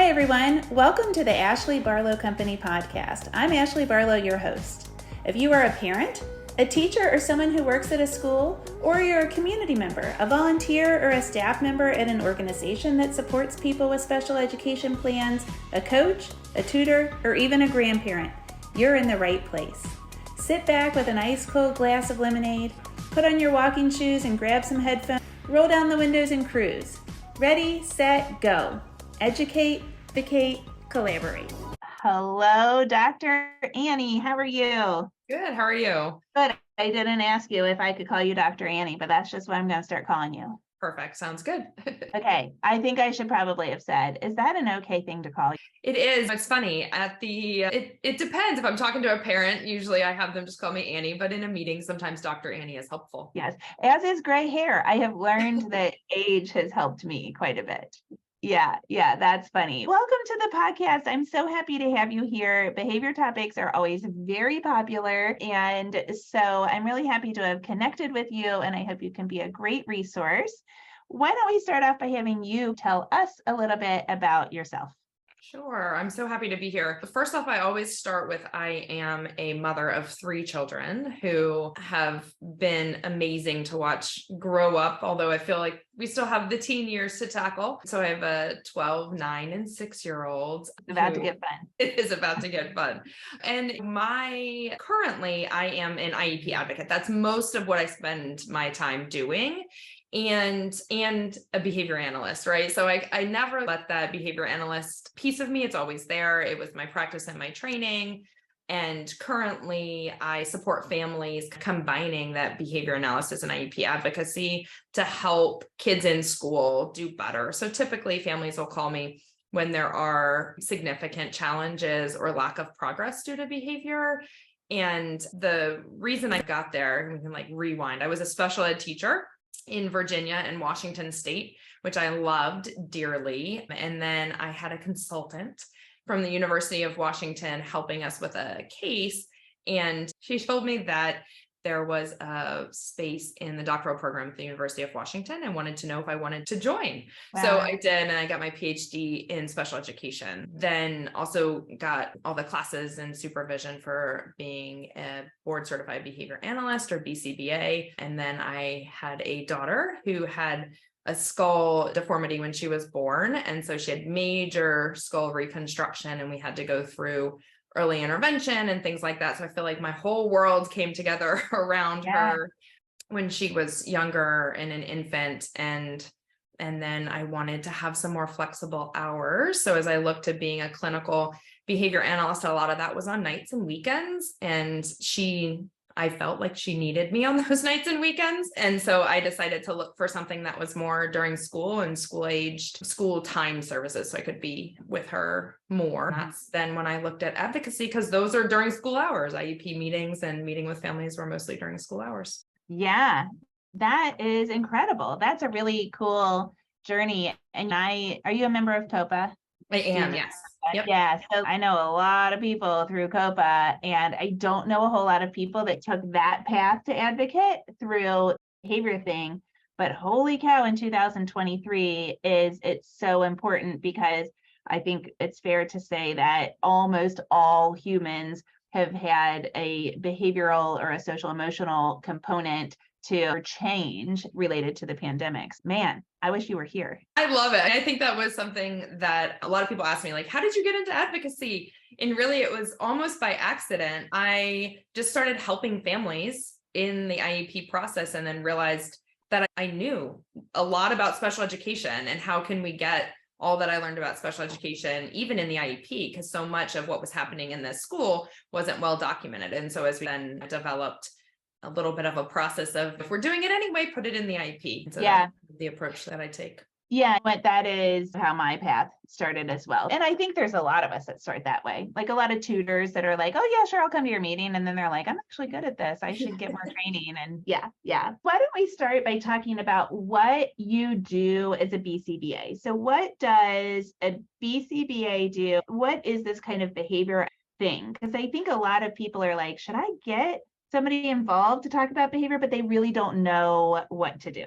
everyone. Welcome to the Ashley Barlow Company podcast. I'm Ashley Barlow, your host. If you are a parent, a teacher, or someone who works at a school, or you're a community member, a volunteer, or a staff member at an organization that supports people with special education plans, a coach, a tutor, or even a grandparent, you're in the right place. Sit back with an ice cold glass of lemonade, put on your walking shoes and grab some headphones, roll down the windows and cruise. Ready, set, go. Educate, advocate, collaborate. Hello, Dr. Annie. How are you? Good. How are you? Good. I didn't ask you if I could call you Dr. Annie, but that's just what I'm going to start calling you. Perfect. Sounds good. Okay. I think I should probably have said, is that an okay thing to call you? It is. It's funny. It depends. If I'm talking to a parent, usually I have them just call me Annie, but in a meeting, sometimes Dr. Annie is helpful. Yes. As is gray hair. I have learned that age has helped me quite a bit. Yeah, that's funny. Welcome to the podcast. I'm so happy to have you here. Behavior topics are always very popular. And so I'm really happy to have connected with you, and I hope you can be a great resource. Why don't we start off by having you tell us a little bit about yourself? Sure. I'm so happy to be here. First off, I always start with I am a mother of 3 children who have been amazing to watch grow up, although I feel like we still have the teen years to tackle. So I have a 12, 9, and 6-year-old. About to get fun. It is about to get fun. And currently I am an IEP advocate. That's most of what I spend my time doing. And a behavior analyst, right? So I never let that behavior analyst piece of me, it's always there. It was my practice and my training. And currently I support families combining that behavior analysis and IEP advocacy to help kids in school do better. So typically families will call me when there are significant challenges or lack of progress due to behavior. And the reason I got there, we can rewind. I was a special ed teacher in Virginia and Washington State, which I loved dearly. And then I had a consultant from the University of Washington helping us with a case. And she told me that there was a space in the doctoral program at the University of Washington and wanted to know if I wanted to join. Wow. So I did, and I got my PhD in special education. Then also got all the classes and supervision for being a board certified behavior analyst, or BCBA. And then I had a daughter who had a skull deformity when she was born. And so she had major skull reconstruction, and we had to go through early intervention and things like that. So I feel like my whole world came together around her when she was younger and an infant. And then I wanted to have some more flexible hours. So as I looked to being a clinical behavior analyst, a lot of that was on nights and weekends. And I felt like she needed me on those nights and weekends. And so I decided to look for something that was more during school and school time services, so I could be with her more. That's then when I looked at advocacy, because those are during school hours. IEP meetings and meeting with families were mostly during school hours. Yeah, that is incredible. That's a really cool journey. And are you a member of COPA? I am, yes. Yep. Yeah, so I know a lot of people through COPA, and I don't know a whole lot of people that took that path to advocate through behavior thing. But holy cow, in 2023 it's so important, because I think it's fair to say that almost all humans have had a behavioral or a social emotional component to change related to the pandemics. Man, I wish you were here. I love it. I think that was something that a lot of people ask me, how did you get into advocacy? And really, it was almost by accident. I just started helping families in the IEP process, and then realized that I knew a lot about special education and how can we get all that I learned about special education, even in the IEP, because so much of what was happening in this school wasn't well documented. And so as we then developed a little bit of a process of, if we're doing it anyway, put it in the IEP. So that's the approach that I take. Yeah, but that is how my path started as well. And I think there's a lot of us that start that way. Like a lot of tutors that are like, oh yeah, sure, I'll come to your meeting. And then they're like, I'm actually good at this. I should get more training. And yeah. Why don't we start by talking about what you do as a BCBA? So what does a BCBA do? What is this kind of behavior thing? Because I think a lot of people are like, should I get somebody involved to talk about behavior, but they really don't know what to do.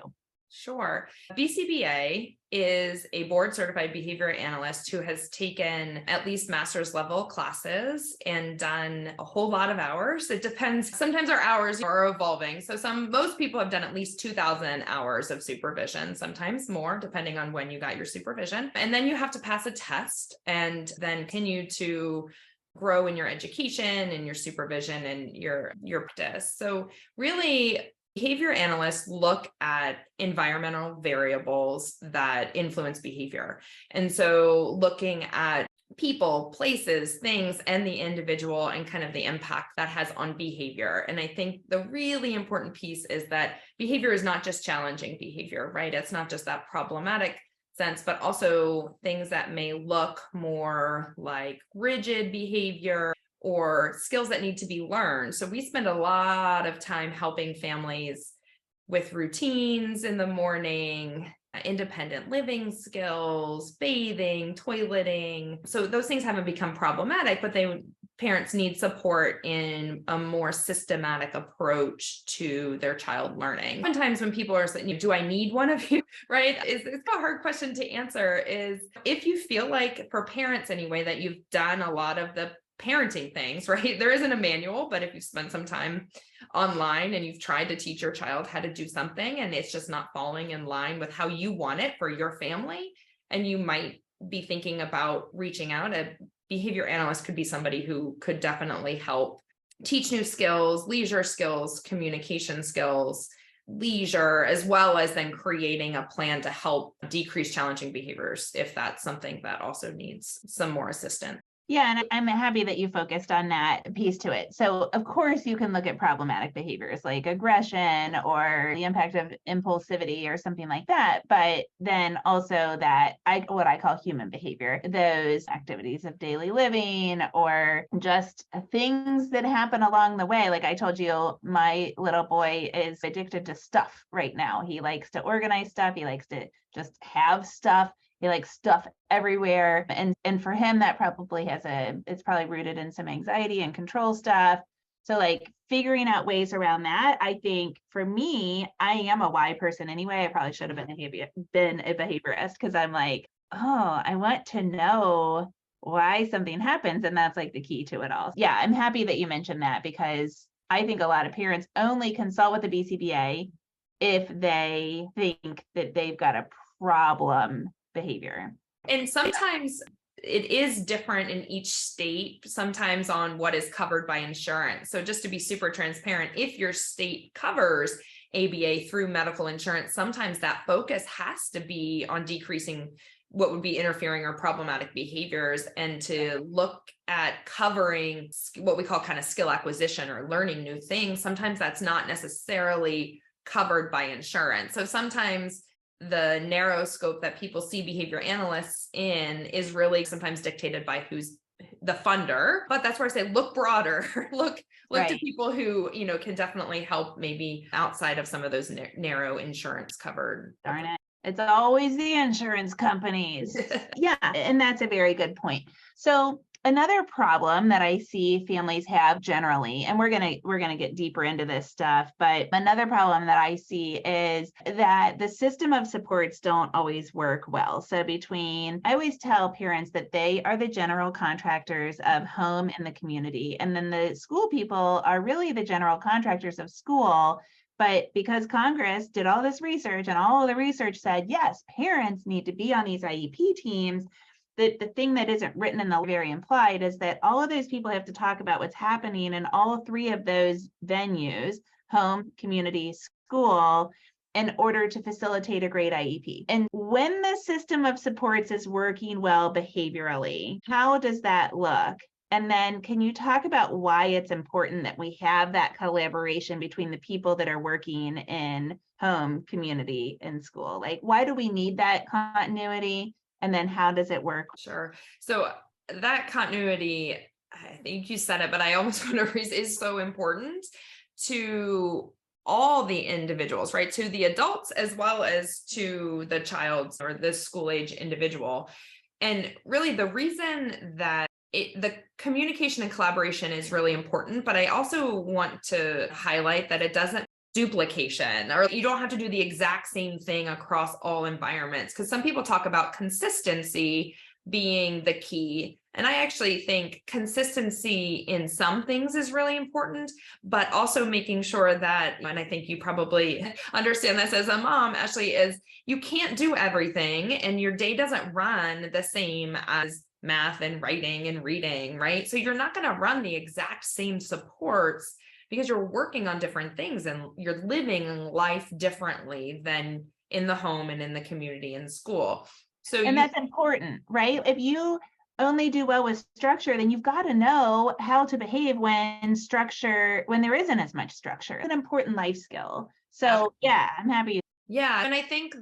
Sure. BCBA is a board certified behavior analyst who has taken at least master's level classes and done a whole lot of hours. It depends. Sometimes our hours are evolving. So most people have done at least 2,000 hours of supervision, sometimes more, depending on when you got your supervision. And then you have to pass a test and then continue to grow in your education and your supervision and your practice. So really, behavior analysts look at environmental variables that influence behavior. And so looking at people, places, things, and the individual and kind of the impact that has on behavior. And I think the really important piece is that behavior is not just challenging behavior, right? It's not just that problematic sense, but also things that may look more like rigid behavior or skills that need to be learned. So we spend a lot of time helping families with routines in the morning, independent living skills, bathing, toileting. So those things haven't become problematic, but parents need support in a more systematic approach to their child learning. Sometimes when people are saying, do I need one of you? Right? It's a hard question to answer. Is if you feel like, for parents anyway, that you've done a lot of the parenting things, right? There isn't a manual, but if you've spent some time online and you've tried to teach your child how to do something and it's just not falling in line with how you want it for your family, and you might be thinking about reaching out, a behavior analyst could be somebody who could definitely help teach new skills, leisure skills, communication skills, leisure, as well as then creating a plan to help decrease challenging behaviors if that's something that also needs some more assistance. Yeah, and I'm happy that you focused on that piece to it. So, of course, you can look at problematic behaviors like aggression or the impact of impulsivity or something like that. But then also what I call human behavior, those activities of daily living or just things that happen along the way. Like I told you, my little boy is addicted to stuff right now. He likes to organize stuff. He likes to just have stuff. He likes stuff everywhere. And for him, that probably it's probably rooted in some anxiety and control stuff. So like figuring out ways around that, I think for me, I am a why person anyway. I probably should have been a behaviorist because I'm like, oh, I want to know why something happens. And that's like the key to it all. Yeah, I'm happy that you mentioned that because I think a lot of parents only consult with the BCBA if they think that they've got a problem behavior. And sometimes it is different in each state, sometimes on what is covered by insurance. So just to be super transparent, if your state covers ABA through medical insurance, sometimes that focus has to be on decreasing what would be interfering or problematic behaviors, and to look at covering what we call kind of skill acquisition or learning new things. Sometimes that's not necessarily covered by insurance. So sometimes the narrow scope that people see behavior analysts in is really sometimes dictated by who's the funder. But that's where I say look broader, look right to people who, can definitely help maybe outside of some of those narrow insurance covered. Darn it. It's always the insurance companies. Yeah, and that's a very good point. So another problem that I see families have generally, and we're gonna get deeper into this stuff, but another problem that I see is that the system of supports don't always work well. So I always tell parents that they are the general contractors of home and the community, and then the school people are really the general contractors of school. But because Congress did all this research and all of the research said, yes, parents need to be on these IEP teams, the thing that isn't written in the very implied is that all of those people have to talk about what's happening in all three of those venues, home, community, school, in order to facilitate a great IEP. And when the system of supports is working well behaviorally, how does that look? And then can you talk about why it's important that we have that collaboration between the people that are working in home, community, and school? Like, why do we need that continuity? And then how does it work? Sure. So that continuity, I think you said it, but I almost want to raise, is so important to all the individuals, right? To the adults as well as to the child or the school age individual. And really the reason that the communication and collaboration is really important, but I also want to highlight that it doesn't duplication, or you don't have to do the exact same thing across all environments. Because some people talk about consistency being the key. And I actually think consistency in some things is really important, but also making sure that, and I think you probably understand this as a mom, Ashley, is you can't do everything and your day doesn't run the same as math and writing and reading, right? So you're not going to run the exact same supports because you're working on different things and you're living life differently than in the home and in the community and school. And that's important, right? If you only do well with structure, then you've got to know how to behave when there isn't as much structure. It's an important life skill. So yeah, I'm happy. Yeah. And I think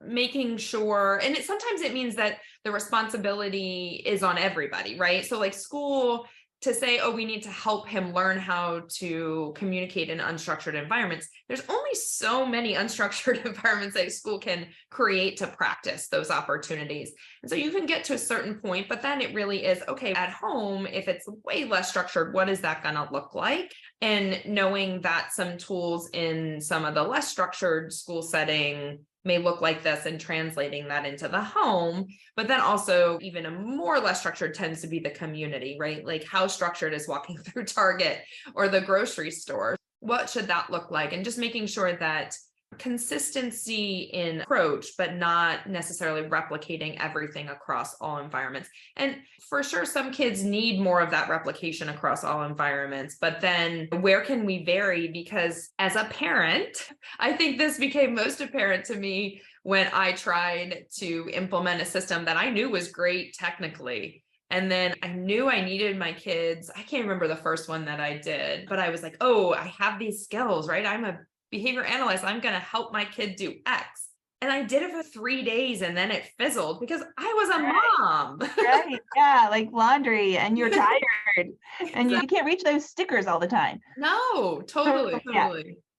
making sure, and sometimes it means that the responsibility is on everybody, right? So like school, to say, oh, we need to help him learn how to communicate in unstructured environments. There's only so many unstructured environments that school can create to practice those opportunities. And so you can get to a certain point, but then it really is, okay, at home, if it's way less structured, what is that going to look like? And knowing that some tools in some of the less structured school setting may look like this, and translating that into the home. But then also even a more or less structured tends to be the community, right? Like how structured is walking through Target or the grocery store? What should that look like? And just making sure that consistency in approach, but not necessarily replicating everything across all environments. And for sure, some kids need more of that replication across all environments, but then where can we vary? Because as a parent, I think this became most apparent to me when I tried to implement a system that I knew was great technically. And then I knew I needed my kids. I can't remember the first one that I did, but I was like, oh, I have these skills, right? I'm a behavior analyst. I'm going to help my kid do X. And I did it for 3 days and then it fizzled because I was a mom. Right. Yeah. Like laundry and you're tired and you can't reach those stickers all the time. No, totally.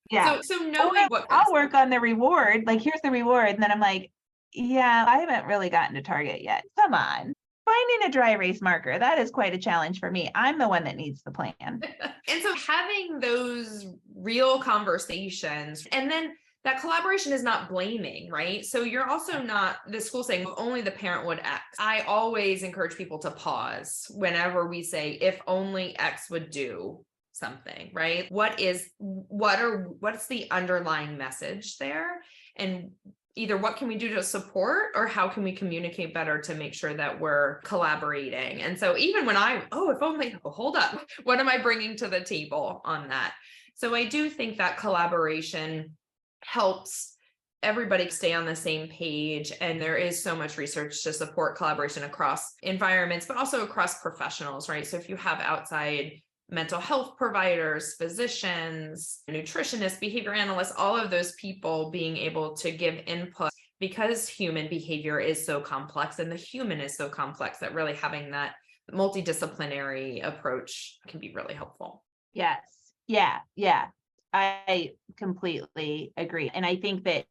Yeah. So knowing I'll work on the reward. Like, here's the reward. And then I'm like, yeah, I haven't really gotten to Target yet. Come on. Finding a dry erase marker, that is quite a challenge for me. I'm the one that needs the plan. And so having those real conversations, and then that collaboration is not blaming, right? So you're also not the school saying only the parent would X. I always encourage people to pause whenever we say, if only X would do something, right? What's the underlying message there? And either what can we do to support or how can we communicate better to make sure that we're collaborating? And so even when hold up, what am I bringing to the table on that? So I do think that collaboration helps everybody stay on the same page. And there is so much research to support collaboration across environments, but also across professionals, right? So if you have outside mental health providers, physicians, nutritionists, behavior analysts, all of those people being able to give input, because human behavior is so complex and the human is so complex, that really having that multidisciplinary approach can be really helpful. Yes. Yeah. I completely agree. And I think that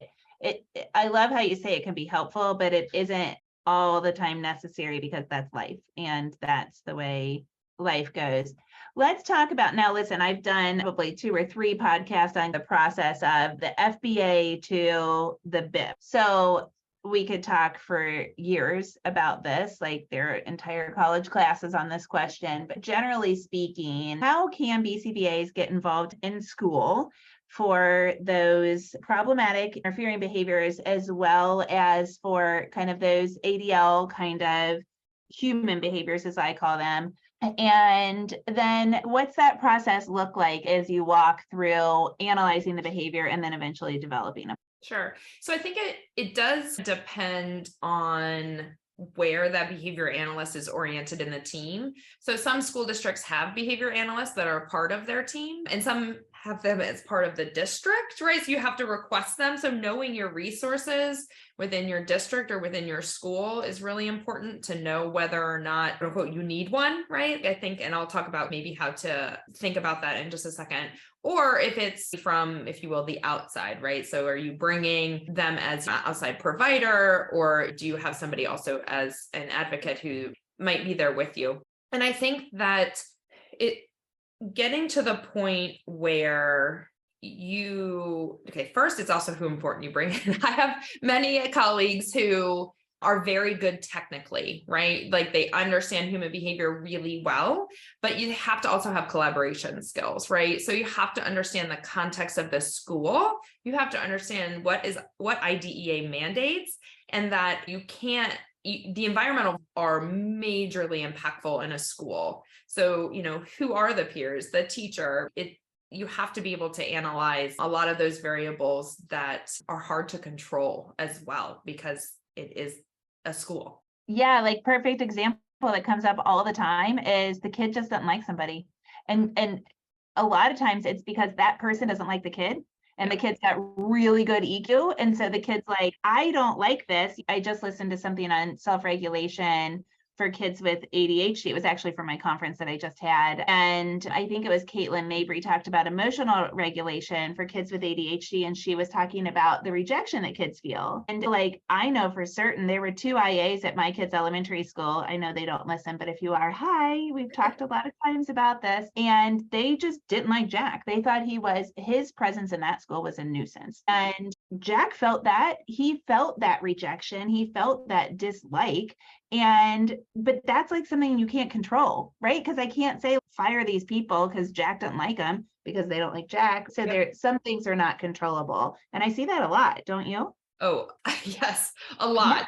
I love how you say it can be helpful, but it isn't all the time necessary because that's life and that's the way life goes. Let's talk about now. Listen, I've done probably 2 or 3 podcasts on the process of the FBA to the BIP. So we could talk for years about this, like there are entire college classes on this question. But generally speaking, how can BCBAs get involved in school for those problematic interfering behaviors, as well as for kind of those ADL kind of human behaviors, as I call them? And then what's that process look like as you walk through analyzing the behavior and then eventually developing them? Sure. So I think it does depend on where that behavior analyst is oriented in the team. So some school districts have behavior analysts that are a part of their team, and some have them as part of the district, right? So you have to request them. So knowing your resources within your district or within your school is really important to know whether or not, quote unquote, you need one, right? I think, and I'll talk about maybe how to think about that in just a second. Or if it's from, if you will, the outside, right? So are you bringing them as an outside provider, or do you have somebody also as an advocate who might be there with you? And I think that getting to the point where first, it's also who important you bring in. I have many colleagues who are very good technically, right? Like they understand human behavior really well, but you have to also have collaboration skills, right? So you have to understand the context of the school. You have to understand what IDEA mandates, and that the environmental are majorly impactful in a school. So, who are the peers, the teacher? You have to be able to analyze a lot of those variables that are hard to control as well, because it is a school. Yeah, like perfect example that comes up all the time is the kid just doesn't like somebody. And a lot of times it's because that person doesn't like the kid, and the kid's got really good EQ. And so the kid's like, I don't like this. I just listened to something on self-regulation for kids with ADHD. It was actually for my conference that I just had. And I think it was Caitlin Mabry talked about emotional regulation for kids with ADHD. And she was talking about the rejection that kids feel. And like, I know for certain there were 2 IAs at my kids' elementary school. I know they don't listen, but if you are, hi, we've talked a lot of times about this. And they just didn't like Jack. They thought his presence in that school was a nuisance. And Jack felt that. He felt that rejection. He felt that dislike. But that's like something you can't control, right? Because I can't say fire these people because Jack doesn't like them because they don't like Jack. So some things are not controllable. And I see that a lot, don't you? Oh, yes, a lot.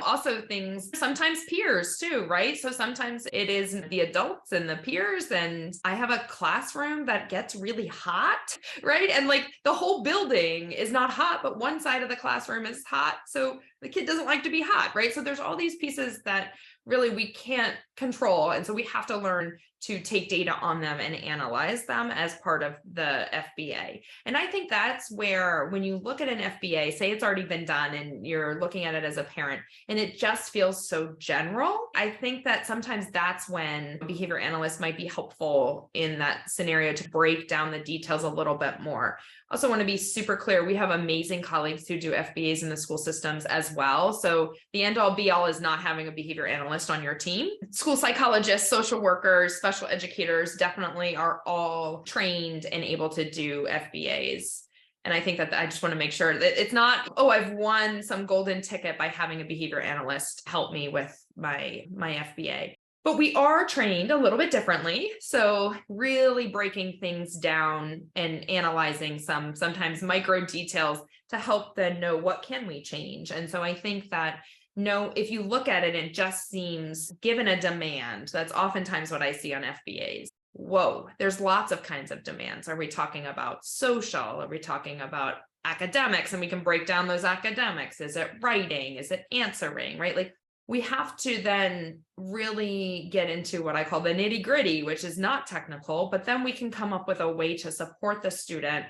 Also things, sometimes peers too, right? So sometimes it is the adults and the peers, and I have a classroom that gets really hot, right? And like the whole building is not hot, but one side of the classroom is hot. So the kid doesn't like to be hot, right? So there's all these pieces that really we can't control. And so we have to learn to take data on them and analyze them as part of the FBA. And I think that's where, when you look at an FBA, say it's already been done and you're looking at it as a parent and it just feels so general, I think that sometimes that's when behavior analysts might be helpful in that scenario to break down the details a little bit more. I also want to be super clear. We have amazing colleagues who do FBAs in the school systems as well. So the end all be all is not having a behavior analyst on your team. School psychologists, social workers, special educators definitely are all trained and able to do FBAs. And I think that I just want to make sure that it's not, oh, I've won some golden ticket by having a behavior analyst help me with my FBA. But we are trained a little bit differently. So really breaking things down and analyzing sometimes micro details to help them know what can we change. And so I think that if you look at it, it just seems, given a demand, that's oftentimes what I see on FBAs. Whoa, there's lots of kinds of demands. Are we talking about social? Are we talking about academics? And we can break down those academics. Is it writing? Is it answering, right? Like, we have to then really get into what I call the nitty gritty, which is not technical, but then we can come up with a way to support the student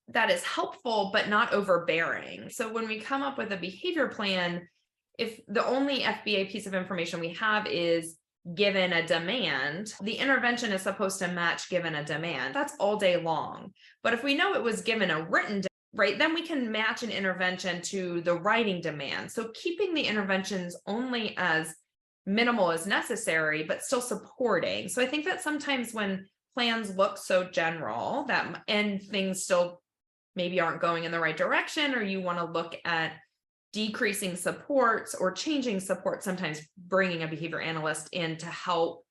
that is helpful, but not overbearing. So when we come up with a behavior plan, if the only FBA piece of information we have is given a demand, the intervention is supposed to match given a demand. That's all day long. But if we know it was given a written right, then we can match an intervention to the writing demand. So keeping the interventions only as minimal as necessary, but still supporting. So I think that sometimes when plans look so general and things still maybe aren't going in the right direction, or you want to look at decreasing supports or changing support, sometimes bringing a behavior analyst in to help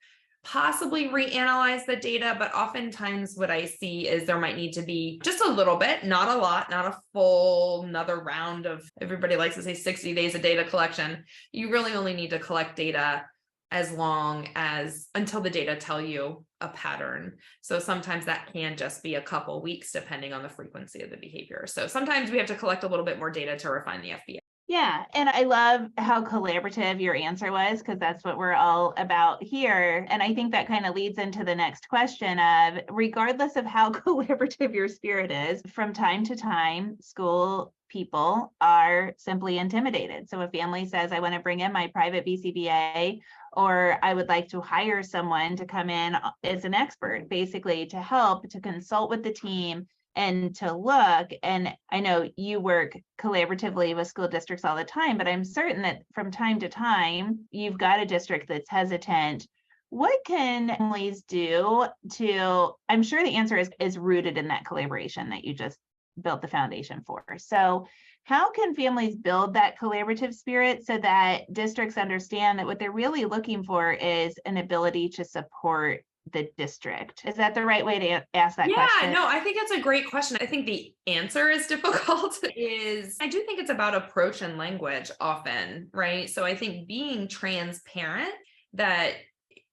possibly reanalyze the data. But oftentimes what I see is there might need to be just a little bit, not a lot, not a full another round of, everybody likes to say 60 days of data collection. You really only need to collect data as long as until the data tell you a pattern. So sometimes that can just be a couple weeks depending on the frequency of the behavior. So sometimes we have to collect a little bit more data to refine the FBA. Yeah. And I love how collaborative your answer was, because that's what we're all about here. And I think that kind of leads into the next question of, regardless of how collaborative your spirit is, from time to time, school people are simply intimidated. So a family says, I want to bring in my private BCBA, or I would like to hire someone to come in as an expert, basically to help, to consult with the team and to look. And I know you work collaboratively with school districts all the time, but I'm certain that from time to time, you've got a district that's hesitant What can families do to, I'm sure the answer is rooted in that collaboration that you just built the foundation for. So how can families build that collaborative spirit so that districts understand that what they're really looking for is an ability to support the district? Is that the right way to ask that question? Yeah, no, I think it's a great question. I think the answer is difficult is I do think it's about approach and language often, right? So I think being transparent that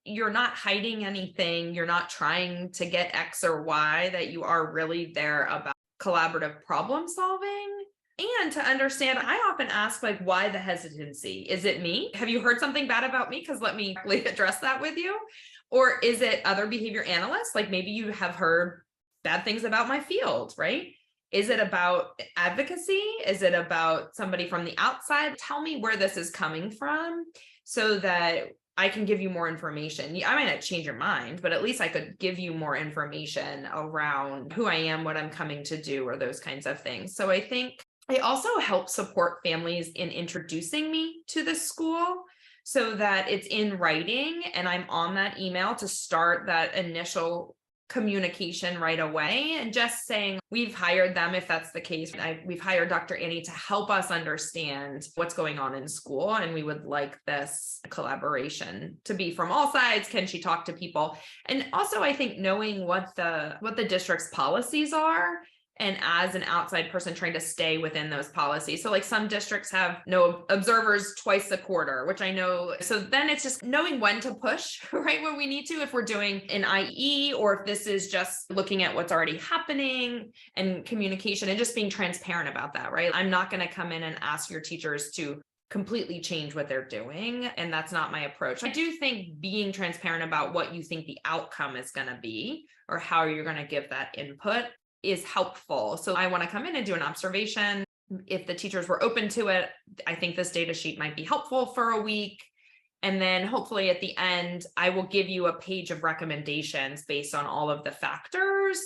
you're not hiding anything, you're not trying to get X or Y, that you are really there about collaborative problem solving. And to understand, I often ask, like, why the hesitancy? Is it me? Have you heard something bad about me? Because let me address that with you. Or is it other behavior analysts? Like maybe you have heard bad things about my field, right? Is it about advocacy? Is it about somebody from the outside? Tell me where this is coming from so that I can give you more information. I might not change your mind, but at least I could give you more information around who I am, what I'm coming to do, or those kinds of things. So I think I also help support families in introducing me to the school so that it's in writing and I'm on that email to start that initial communication right away, and just saying we've hired them, if that's the case. We've hired Dr. Annie to help us understand what's going on in school, and we would like this collaboration to be from all sides. Can she talk to people? And also I think knowing what the district's policies are, and as an outside person trying to stay within those policies. So like some districts have no observers twice a quarter, which I know. So then it's just knowing when to push, right? When we need to, if we're doing an IE, or if this is just looking at what's already happening, and communication and just being transparent about that, right? I'm not going to come in and ask your teachers to completely change what they're doing. And that's not my approach. I do think being transparent about what you think the outcome is going to be, or how you're going to give that input, is helpful. So I want to come in and do an observation. If the teachers were open to it, I think this data sheet might be helpful for a week. And then hopefully at the end, I will give you a page of recommendations based on all of the factors.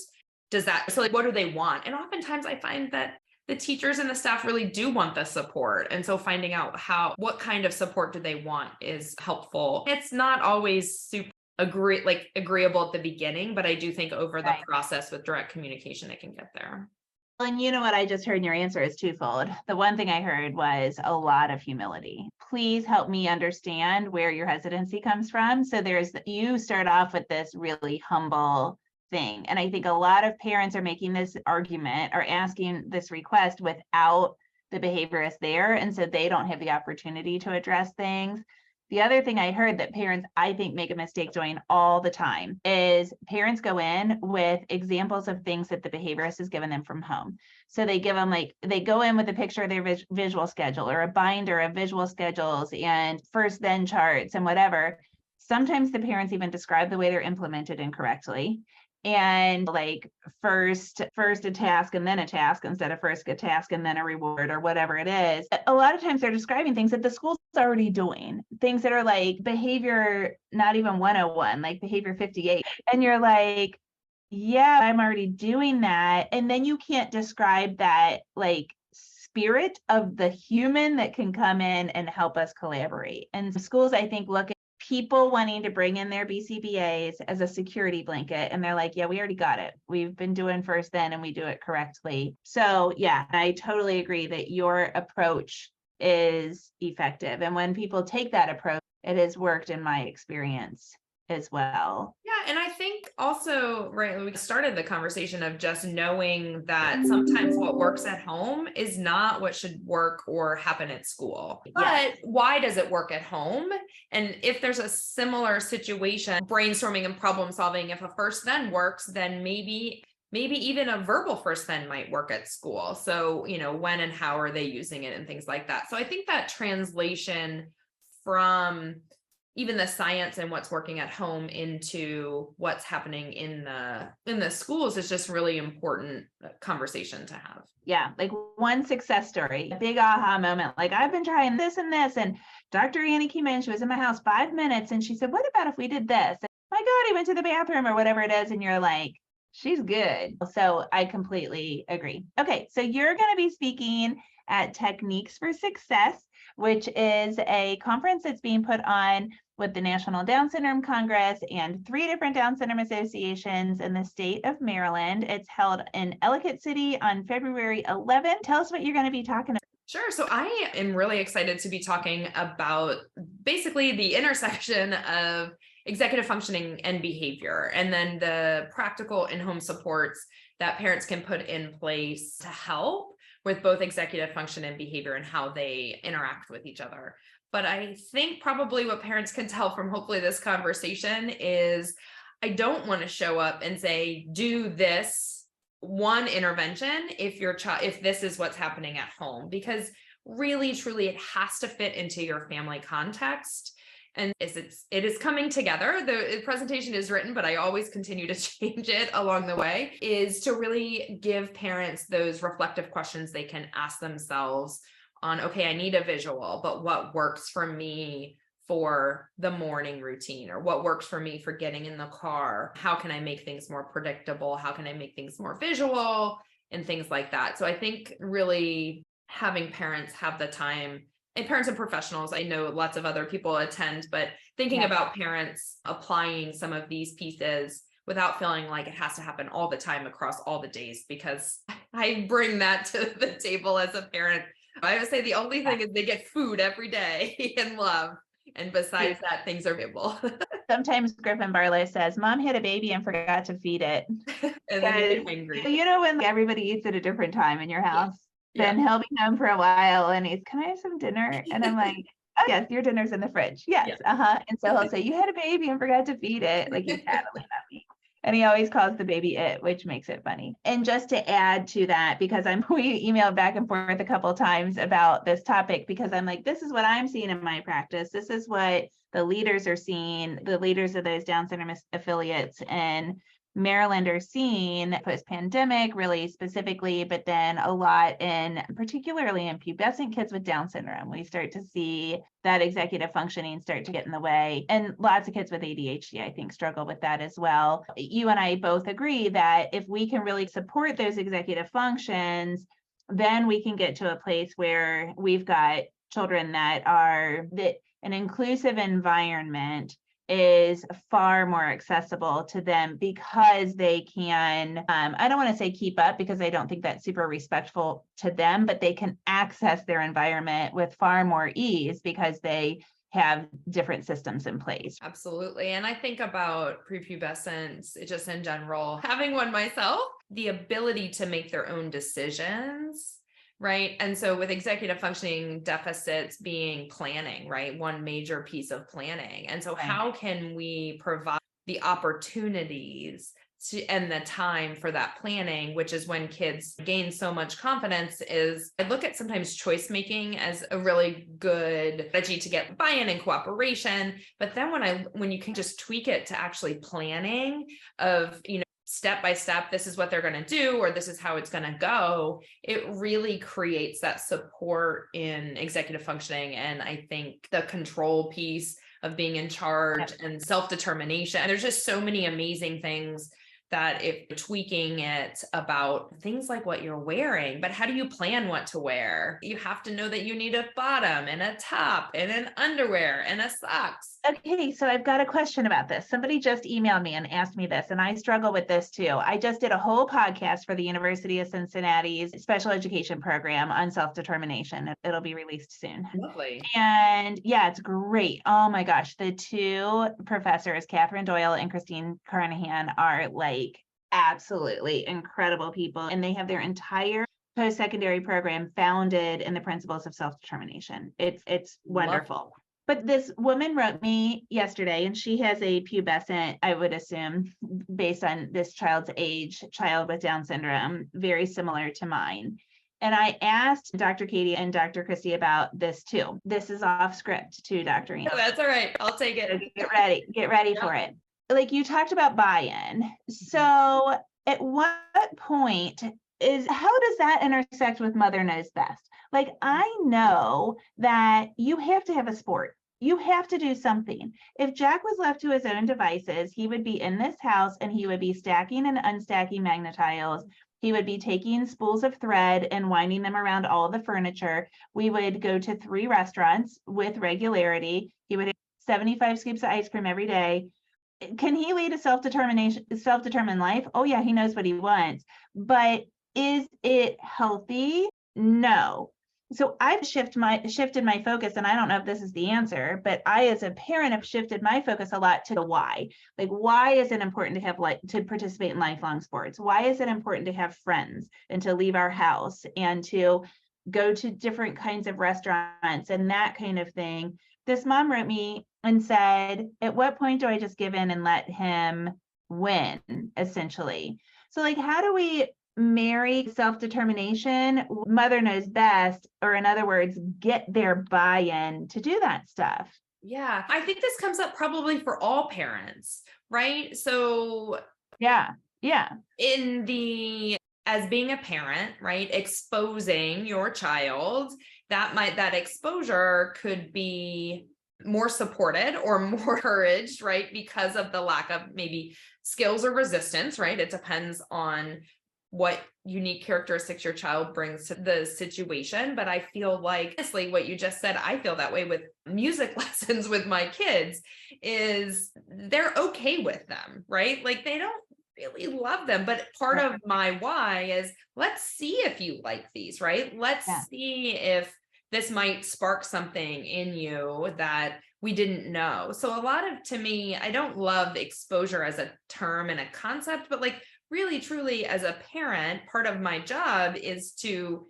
So like, what do they want? And oftentimes I find that the teachers and the staff really do want the support. And so finding out what kind of support do they want is helpful. It's not always super agreeable at the beginning, but I do think over the process with direct communication, it can get there. And you know what I just heard in your answer is twofold. The one thing I heard was a lot of humility. Please help me understand where your hesitancy comes from. So you start off with this really humble thing. And I think a lot of parents are making this argument or asking this request without the behaviorist there. And so they don't have the opportunity to address things. The other thing I heard that parents, I think, make a mistake doing all the time is parents go in with examples of things that the behaviorist has given them from home. So they give them they go in with a picture of their visual schedule or a binder of visual schedules and first then charts and whatever. Sometimes the parents even describe the way they're implemented incorrectly. And like first a task and then a task instead of first a task and then a reward or whatever it is. A lot of times they're describing things that the school's already doing, things that are like behavior, not even 101, like behavior 58. And you're like, yeah, I'm already doing that. And then you can't describe that like spirit of the human that can come in and help us collaborate. And schools, I think, look at people wanting to bring in their BCBAs as a security blanket. And they're like, yeah, we already got it. We've been doing first then and we do it correctly. So yeah, I totally agree that your approach is effective. And when people take that approach, it has worked in my experience as well. Yeah. And I think also, right, we started the conversation of just knowing that sometimes what works at home is not what should work or happen at school. But why does it work at home? And if there's a similar situation, brainstorming and problem solving, if a first then works, then maybe even a verbal first then might work at school. So, when and how are they using it and things like that. So I think that translation from even the science and what's working at home into what's happening in the schools is just really important conversation to have. Yeah, like one success story, a big aha moment. Like I've been trying this and this, and Dr. Annie came in, she was in my house 5 minutes, and she said, "What about if we did this?" And, my God, I went to the bathroom or whatever it is, and you're like, she's good. So I completely agree. Okay, so you're going to be speaking at Techniques for Success, which is a conference that's being put on with the National Down Syndrome Congress and 3 different Down Syndrome associations in the state of Maryland. It's held in Ellicott City on February 11th. Tell us what you're going to be talking about. Sure. So I am really excited to be talking about basically the intersection of executive functioning and behavior, and then the practical in-home supports that parents can put in place to help with both executive function and behavior and how they interact with each other. But I think probably what parents can tell from hopefully this conversation is I don't want to show up and say, do this one intervention if this is what's happening at home, because really, truly, it has to fit into your family context. And it is coming together. The presentation is written, but I always continue to change it along the way, is to really give parents those reflective questions they can ask themselves on, okay, I need a visual, but what works for me for the morning routine, or what works for me for getting in the car? How can I make things more predictable? How can I make things more visual and things like that? So I think really having parents have the time, and parents and professionals, I know lots of other people attend, but thinking about parents applying some of these pieces without feeling like it has to happen all the time across all the days, because I bring that to the table as a parent. I would say the only thing is they get food every day and love. And besides that, things are able. Sometimes Griffin Barlow says, Mom had a baby and forgot to feed it. And then you get hungry. You know, when everybody eats at a different time in your house, then he'll be home for a while and he's, can I have some dinner? And I'm like, oh, yes, your dinner's in the fridge. Yes. And so he'll say, you had a baby and forgot to feed it. Like he's tattling at me. And he always calls the baby it, which makes it funny. And just to add to that, because we emailed back and forth a couple of times about this topic, because I'm like, this is what I'm seeing in my practice. This is what the leaders are seeing, the leaders of those Down syndrome affiliates in Maryland are seeing post-pandemic, really specifically, but then a lot particularly in pubescent kids with Down syndrome. We start to see that executive functioning start to get in the way. And lots of kids with ADHD, I think, struggle with that as well. You and I both agree that if we can really support those executive functions, then we can get to a place where we've got children that an inclusive environment is far more accessible to them, because they can, I don't want to say keep up, because I don't think that's super respectful to them, but they can access their environment with far more ease because they have different systems in place. Absolutely. And I think about prepubescents, just in general, having one myself, the ability to make their own decisions. Right. And so with executive functioning deficits being planning, right? One major piece of planning. And so how can we provide the opportunities and the time for that planning, which is when kids gain so much confidence? Is I look at sometimes choice making as a really good strategy to get buy-in and cooperation. But then when you can just tweak it to actually planning of, step by step, this is what they're going to do, or this is how it's going to go, it really creates that support in executive functioning. And I think the control piece of being in charge and self-determination, and there's just so many amazing things that if you're tweaking it about things like what you're wearing, but how do you plan what to wear? You have to know that you need a bottom and a top and an underwear and a socks. Okay, so I've got a question about this. Somebody just emailed me and asked me this, and I struggle with this too. I just did a whole podcast for the University of Cincinnati's special education program on self-determination. It'll be released soon. Lovely. And yeah, it's great. Oh my gosh. The 2 professors, Catherine Doyle and Christine Carnahan, are like absolutely incredible people. And they have their entire post-secondary program founded in the principles of self-determination. It's wonderful. Lovely. But this woman wrote me yesterday, and she has a pubescent, I would assume, based on this child's age, child with Down syndrome, very similar to mine. And I asked Dr. Katie and Dr. Christy about this too. This is off script too, Dr. Ian. That's all right. I'll take it. So get ready for it. Like you talked about buy-in. So at what point how does that intersect with Mother Knows Best? Like, I know that you have to have a sport. You have to do something. If Jack was left to his own devices, he would be in this house and he would be stacking and unstacking magnetiles. He would be taking spools of thread and winding them around all the furniture. We would go to 3 restaurants with regularity. He would have 75 scoops of ice cream every day. Can he lead a self-determined life? Oh yeah, he knows what he wants. But is it healthy? No. So I've shifted my focus, and I don't know if this is the answer, but I, as a parent, have shifted my focus a lot to the why. Like, why is it important to have to participate in lifelong sports? Why is it important to have friends and to leave our house and to go to different kinds of restaurants and that kind of thing? This mom wrote me and said, at what point do I just give in and let him win, essentially? So like, how do we marry self-determination, mother knows best, or in other words, get their buy-in to do that stuff? Yeah, I think this comes up probably for all parents, right? So yeah, as being a parent, right, exposing your child, that exposure could be more supported or more encouraged, right? Because of the lack of maybe skills or resistance, right? It depends on what unique characteristics your child brings to the situation. But I feel like, honestly, what you just said, I feel that way with music lessons with my kids, is they're okay with them, right? Like they don't really love them. But part of my why is, let's see if you like these, right? Let's see if this might spark something in you that we didn't know. So to me, I don't love exposure as a term and a concept, but like really, truly, as a parent, part of my job is to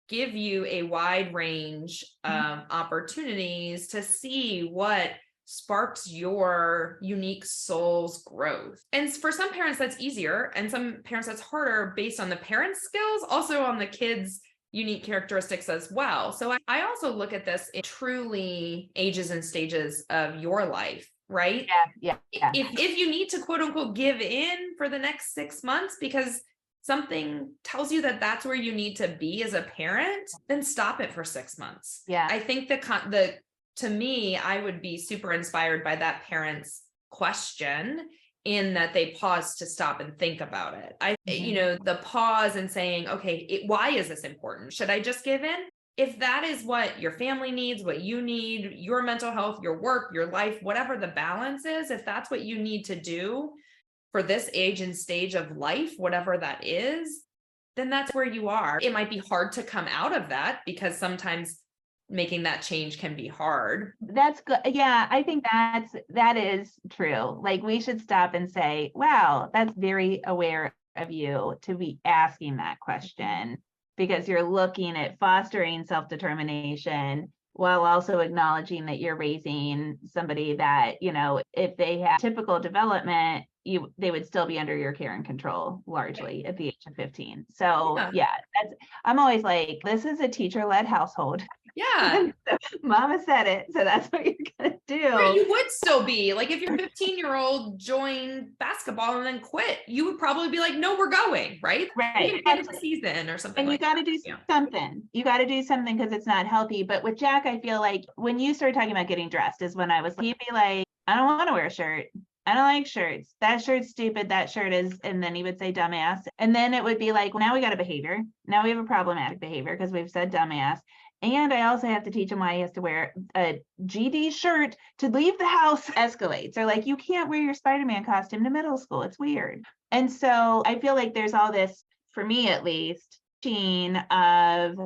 give you a wide range of opportunities to see what sparks your unique soul's growth. And for some parents, that's easier. And some parents, that's harder based on the parents' skills, also on the kids' unique characteristics as well. So I also look at this in truly ages and stages of your life, right? Yeah. If you need to quote unquote give in for the next 6 months because something tells you that that's where you need to be as a parent, then stop it for 6 months. Yeah. I think to me, I would be super inspired by that parent's question, in that they pause to stop and think about it. The pause and saying, okay, why is this important? Should I just give in? If that is what your family needs, what you need, your mental health, your work, your life, whatever the balance is, if that's what you need to do for this age and stage of life, whatever that is, then that's where you are. It might be hard to come out of that, because sometimes making that change can be hard. That's good. Yeah, I think that is true. Like, we should stop and say, wow, that's very aware of you to be asking that question, because you're looking at fostering self-determination while also acknowledging that you're raising somebody that, if they have typical development, they would still be under your care and control largely at the age of 15. So I'm always like, this is a teacher-led household. Yeah. Mama said it, so that's what you're gonna do. Right, you would still be like, if your 15-year-old joined basketball and then quit, you would probably be like, no, we're going, right? Right. End of the season or something. And you got to do something. You got to do something, because it's not healthy. But with Jack, I feel like when you started talking about getting dressed is when he'd be like, I don't want to wear a shirt. I don't like shirts. That shirt's stupid. That shirt is, and then he would say dumbass. And then it would be like, well, now we got a behavior. Now we have a problematic behavior because we've said dumbass. And I also have to teach him why he has to wear a GD shirt to leave the house. Escalates. Or like, you can't wear your Spider-Man costume to middle school. It's weird. And so I feel like there's all this, for me at least, of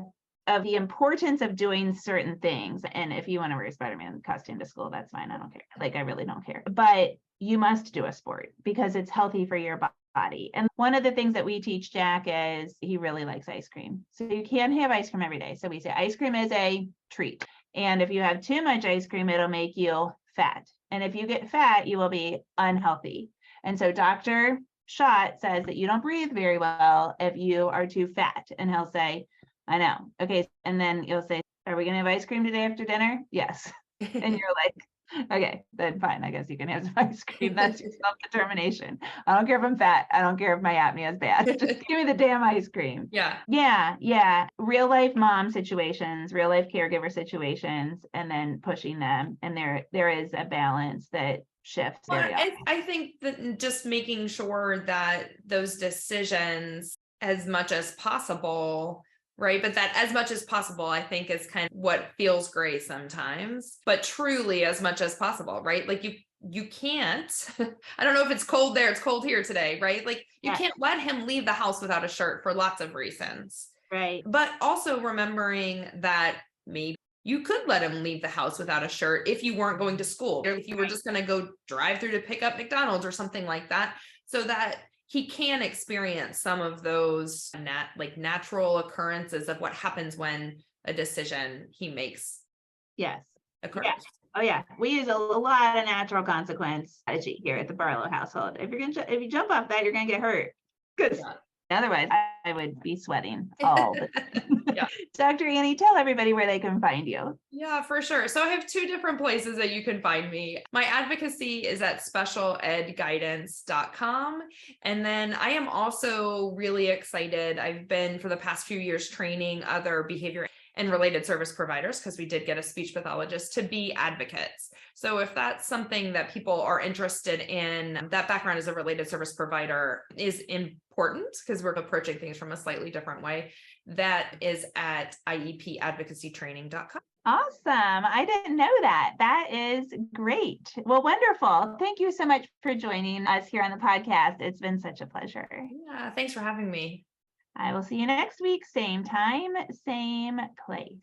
the importance of doing certain things. And if you want to wear a Spider-Man costume to school, that's fine. I don't care. Like, I really don't care. But you must do a sport because it's healthy for your body. And one of the things that we teach Jack is he really likes ice cream. So you can't have ice cream every day. So we say ice cream is a treat. And if you have too much ice cream, it'll make you fat. And if you get fat, you will be unhealthy. And so Dr. Schott says that you don't breathe very well if you are too fat. And he'll say, I know. Okay. And then you'll say, are we going to have ice cream today after dinner? Yes. And you're like, okay, then fine. I guess you can have some ice cream. That's your self-determination. I don't care if I'm fat. I don't care if my apnea is bad. Just give me the damn ice cream. Yeah. Real life mom situations, real life caregiver situations, and then pushing them. And there is a balance that shifts. I think that just making sure that those decisions, as much as possible, right? But that as much as possible, I think is kind of what feels great sometimes, but truly as much as possible, right? Like you can't, I don't know if it's cold there, it's cold here today, right? Like you can't let him leave the house without a shirt for lots of reasons. Right. But also remembering that maybe you could let him leave the house without a shirt if you weren't going to school, or if you were just going to go drive through to pick up McDonald's or something like that, so that he can experience some of those natural occurrences of what happens when a decision he makes occurs. Yes. Oh yeah, we use a lot of natural consequence strategy here at the Barlow household. If you jump off that, you're gonna get hurt. Because otherwise, I would be sweating all the time. Yeah. Dr. Annie, tell everybody where they can find you. Yeah, for sure. So I have 2 different places that you can find me. My advocacy is at specialedguidance.com. And then I am also really excited. I've been for the past few years training other behavior and related service providers, because we did get a speech pathologist, to be advocates. So if that's something that people are interested in, that background as a related service provider is important because we're approaching things from a slightly different way. That is at iepadvocacytraining.com. Awesome. I didn't know that. That is great. Well, wonderful. Thank you so much for joining us here on the podcast. It's been such a pleasure. Yeah, thanks for having me. I will see you next week, same time, same place.